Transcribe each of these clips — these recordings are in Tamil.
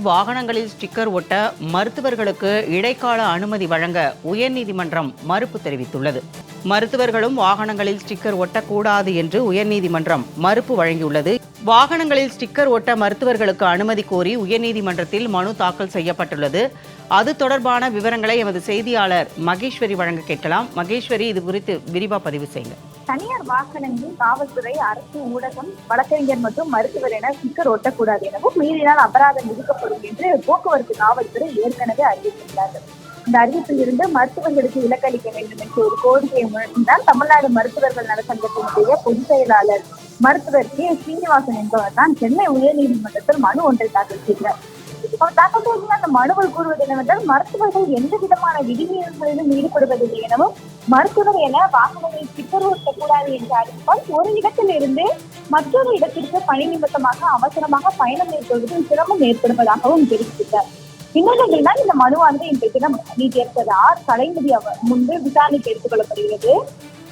வாகனங்களில் ஸ்டிக்கர் ஒட்ட மருத்துவர்களுக்கு இடைக்கால அனுமதி வழங்க உயர்நீதிமன்றம் மறுப்பு தெரிவித்துள்ளது. மருத்துவர்களும் வாகனங்களில் ஸ்டிக்கர் ஒட்டக்கூடாது என்று உயர்நீதிமன்றம் மறுப்பு வழங்கியுள்ளது. வாகனங்களில் ஸ்டிக்கர் ஒட்ட மருத்துவர்களுக்கு அனுமதி கோரி உயர்நீதிமன்றத்தில் மனு தாக்கல் செய்யப்பட்டுள்ளது. அது தொடர்பான விவரங்களை எமது செய்தியாளர் மகேஸ்வரி வழங்க கேட்கலாம். மகேஸ்வரி, இது குறித்து விரிவா பதிவு செய்யுங்க. தனியார் வாகனங்களில் காவல்துறை, அரசு, ஊடகம், வழக்கறிஞர் மற்றும் மருத்துவர் என ஸ்டிக்கர் ஒட்டக்கூடாது எனவும், மீறினால் அபராதம் விதிக்கப்படும் என்று போக்குவரத்து காவல்துறை ஏற்கனவே அறிவித்துள்ளார்கள். இந்த அறிவிப்பில் இருந்து மருத்துவர்களுக்கு விலக்களிக்க வேண்டும் என்ற ஒரு கோரிக்கையை முழங்கினால் தமிழ்நாடு மருத்துவர்கள் நலச்சங்கத்தினுடைய பொதுச் செயலாளர் மருத்துவர் கே ஸ்ரீனிவாசன் என்பவர் தான் சென்னை உயர்நீதிமன்றத்தில் மனு ஒன்றை தாக்கல் செய்தார். அவர் தாக்கல் செய்த அந்த மனுவில் கூறுவது என்னவென்றால், மருத்துவர்கள் எந்த விதமான விதிமீறல்களிலும் ஈடுபடுவதில்லை எனவும், மருத்துவர் என வாகனங்களில் ஸ்டிக்கர் ஒட்டக்கூடாது என்று அறிவிப்பால் ஒரு இடத்தில் இருந்து மற்றொரு இடத்திற்கு பணி நிமித்தமாக அவசரமாக பயணம் மேற்கொள்வதில் சிரமம் ஏற்படுவதாகவும் தெரிவித்தார். இந்நிலையில் தான் இந்த மனுவானது இன்றைய தினம் நீதியரசர் ஆர் கலைநிதி முன்பு விசாரணைக்கு எடுத்துக் கொள்ளப்படுகிறது.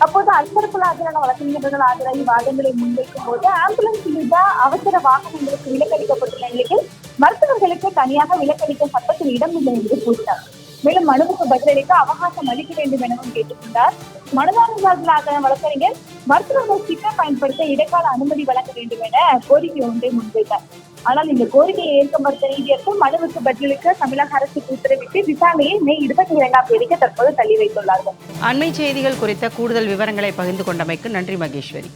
அப்போது அன்பர்கள் ஆஜரான வழக்கறிஞர்கள் ஆஜராகி வாதங்களை முன்வைக்கும் போது ஆம்புலன்ஸ் உள்ளிட்ட அவசர வாகனங்களுக்கு விலக்களிக்கப்பட்டுள்ள நிலையில் மருத்துவர்களுக்கு தனியாக விலக்களிக்க சட்டத்தில் இடமில்லை என்று கூறினார். மேலும் மனுவுக்கு பதிலளிக்க அவகாசம் அளிக்க வேண்டும் எனவும் கேட்டுக்கொண்டார். மனுதாரர்கள் ஆஜரான வழக்கறிஞர் மருத்துவர்கள் ஸ்டிக்கர் பயன்படுத்த இடைக்கால அனுமதி வழங்க வேண்டும் என கோரிக்கை ஒன்றை முன்வைத்தார். ஆனால் இந்த கோரிக்கையை ஏற்க மறுத்த நீதியரசர் மனுவுக்கு பதிலளிக்க தமிழக அரசுக்கு உத்தரவிட்டு விசாரணையை மே 22ஆம் தேதிக்கு தற்போது தள்ளி வைத்துள்ளார்கள். அண்மை செய்திகள் குறித்த கூடுதல் விவரங்களை பகிர்ந்து கொண்டமைக்கு நன்றி மகேஸ்வரி.